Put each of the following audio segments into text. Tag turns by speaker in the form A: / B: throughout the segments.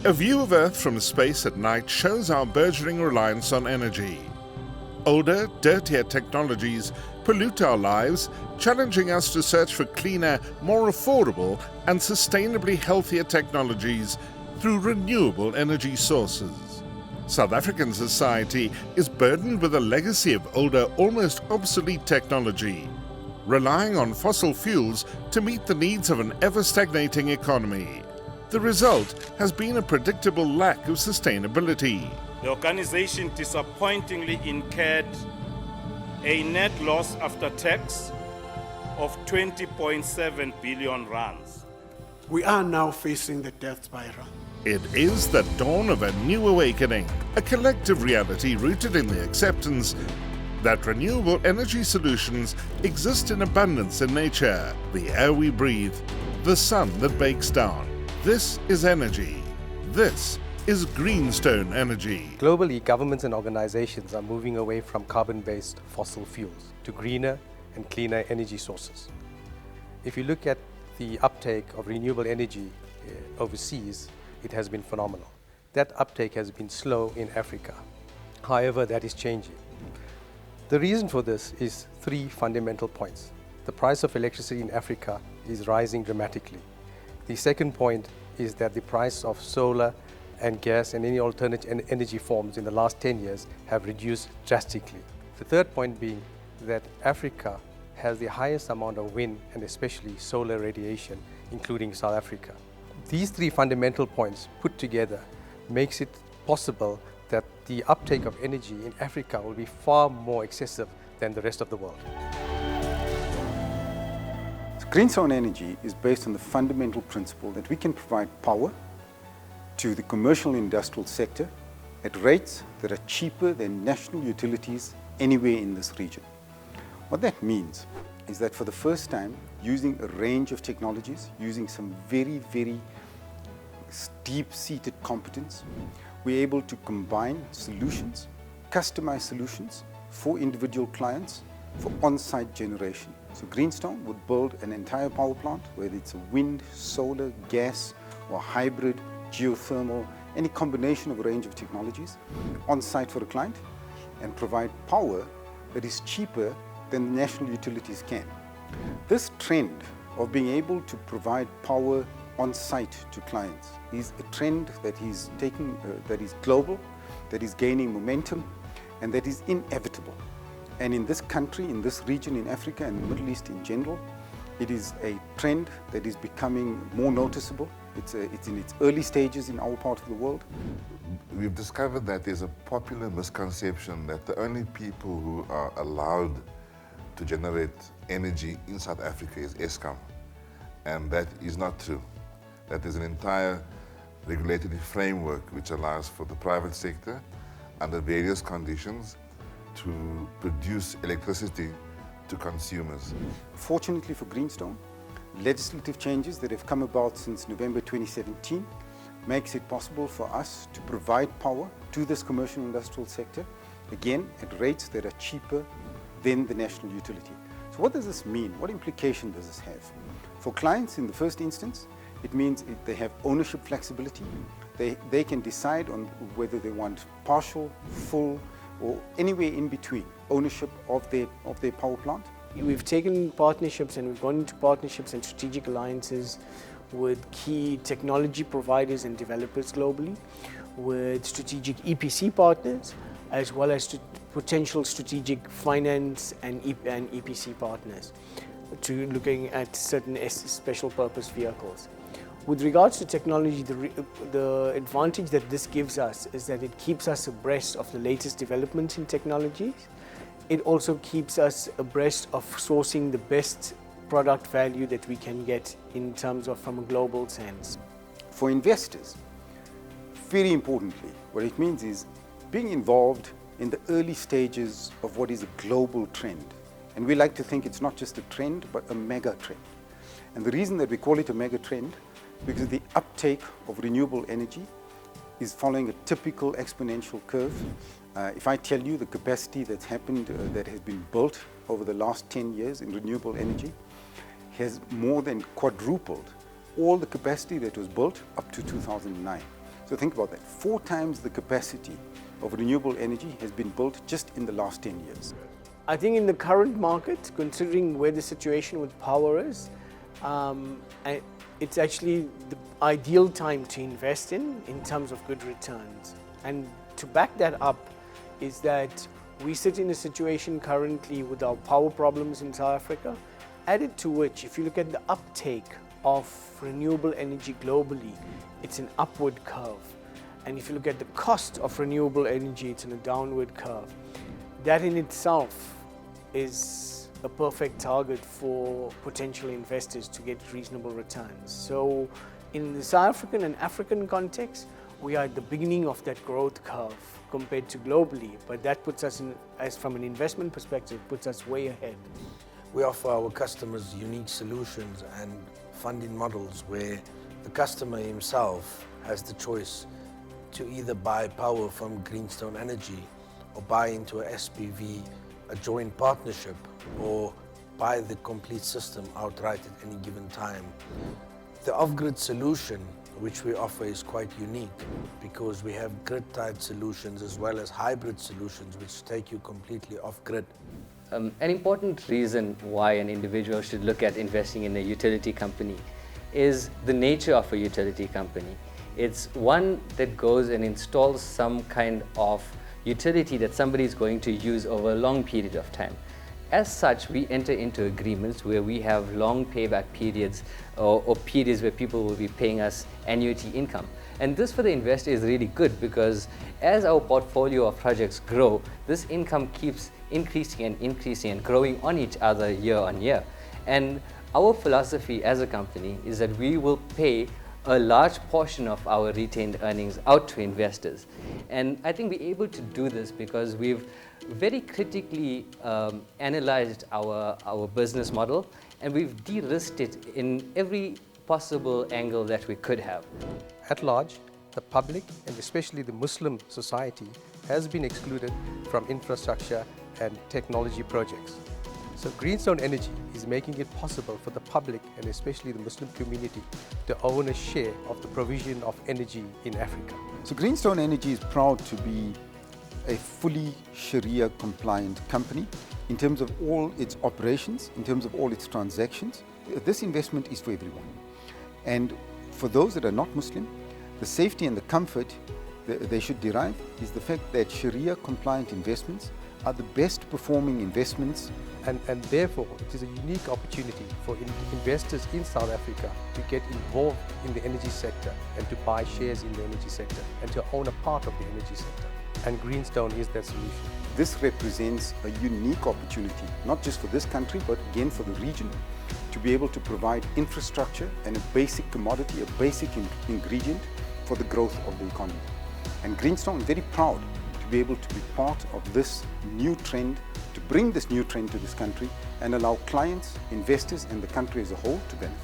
A: A view of Earth from space at night shows our burgeoning reliance on energy. Older, dirtier technologies pollute our lives, challenging us to search for cleaner, more affordable and sustainably healthier technologies through renewable energy sources. South African society is burdened with a legacy of older, almost obsolete technology, relying on fossil fuels to meet the needs of an ever-stagnating economy. The result has been a predictable lack of sustainability.
B: The organization disappointingly incurred a net loss after tax of 20.7 billion rands.
C: We are now facing the death spiral.
A: It is the dawn of a new awakening, a collective reality rooted in the acceptance that renewable energy solutions exist in abundance in nature, the air we breathe, the sun that bakes down. This is energy. This is Greenstone energy.
D: Globally, governments and organizations are moving away from carbon-based fossil fuels to greener and cleaner energy sources. If you look at the uptake of renewable energy overseas, it has been phenomenal. That uptake has been slow in Africa. However, that is changing. The reason for this is three fundamental points. The price of electricity in Africa is rising dramatically. The second point is that the price of solar and gas and any alternate energy forms in the last 10 years have reduced drastically. The third point being that Africa has the highest amount of wind and especially solar radiation, including South Africa. These three fundamental points put together makes it possible that the uptake of energy in Africa will be far more excessive than the rest of the world.
E: Greenstone energy is based on the fundamental principle that we can provide power to the commercial and industrial sector at rates that are cheaper than national utilities anywhere in this region. What that means is that for the first time, using a range of technologies, using some very, very deep-seated competence, we're able to combine solutions, customize solutions for individual clients for on-site generation. So Greenstone would build an entire power plant, whether it's a wind, solar, gas, or hybrid, geothermal, any combination of a range of technologies, on-site for a client, and provide power that is cheaper than the national utilities can. This trend of being able to provide power on-site to clients is a trend that is that is global, that is gaining momentum, and that is inevitable. And in this country, in this region, in Africa and the Middle East in general, it is a trend that is becoming more noticeable. It's in its early stages in our part of the world.
F: We've discovered that there's a popular misconception that the only people who are allowed to generate energy in South Africa is Eskom. And that is not true. That there's an entire regulatory framework which allows for the private sector under various conditions to produce electricity to consumers.
E: Fortunately for Greenstone, legislative changes that have come about since November 2017 makes it possible for us to provide power to this commercial industrial sector, again, at rates that are cheaper than the national utility. So what does this mean? What implication does this have? For clients in the first instance, it means they have ownership flexibility. They can decide on whether they want partial, full, or anywhere in between ownership of their power plant.
G: We've taken partnerships and we've gone into partnerships and strategic alliances with key technology providers and developers globally, with strategic EPC partners, as well as potential strategic finance and EPC partners, to looking at certain special purpose vehicles. With regards to technology, the advantage that this gives us is that it keeps us abreast of the latest developments in technologies. It also keeps us abreast of sourcing the best product value that we can get in terms of from a global sense.
E: For investors, very importantly, what it means is being involved in the early stages of what is a global trend. And we like to think it's not just a trend, but a mega trend. And the reason that we call it a mega trend, because the uptake of renewable energy is following a typical exponential curve. If I tell you the capacity that's happened, that has been built over the last 10 years in renewable energy, has more than quadrupled all the capacity that was built up to 2009. So think about that. 4 times the capacity of renewable energy has been built just in the last 10 years.
G: I think in the current market, considering where the situation with power is, it's actually the ideal time to invest in terms of good returns. And to back that up is that we sit in a situation currently with our power problems in South Africa, added to which, if you look at the uptake of renewable energy globally, it's an upward curve. And if you look at the cost of renewable energy, it's in a downward curve. That in itself is a perfect target for potential investors to get reasonable returns. So in the South African and African context, we are at the beginning of that growth curve compared to globally, but that puts us in, as from an investment perspective, puts us way ahead.
H: We offer our customers unique solutions and funding models where the customer himself has the choice to either buy power from Greenstone Energy or buy into a SPV, a joint partnership, or buy the complete system outright at any given time. The off-grid solution which we offer is quite unique because we have grid-tied solutions as well as hybrid solutions which take you completely off-grid.
I: An important reason why an individual should look at investing in a utility company is the nature of a utility company. It's one that goes and installs some kind of utility that somebody is going to use over a long period of time. As such, we enter into agreements where we have long payback periods or periods where people will be paying us annuity income. And this for the investor is really good because as our portfolio of projects grow, this income keeps increasing and growing on each other year on year. And our philosophy as a company is that we will pay a large portion of our retained earnings out to investors. And I think we're able to do this because we've very critically analyzed our business model, and we've de-risked it in every possible angle that we could have.
D: At large, the public, and especially the Muslim society, has been excluded from infrastructure and technology projects. So Greenstone Energy is making it possible for the public, and especially the Muslim community, to own a share of the provision of energy in Africa.
E: So Greenstone Energy is proud to be a fully Sharia compliant company in terms of all its operations, in terms of all its transactions. This investment is for everyone. And for those that are not Muslim, the safety and the comfort that they should derive is the fact that Sharia compliant investments are the best performing investments.
D: And therefore, it is a unique opportunity for investors in South Africa to get involved in the energy sector and to buy shares in the energy sector and to own a part of the energy sector. And Greenstone is that solution.
E: This represents a unique opportunity, not just for this country, but again for the region, to be able to provide infrastructure and a basic commodity, a basic ingredient for the growth of the economy. And Greenstone is very proud to be able to be part of this new trend, to bring this new trend to this country and allow clients, investors and the country as a whole to benefit.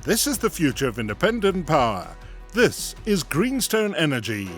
A: This is the future of independent power. This is Greenstone Energy.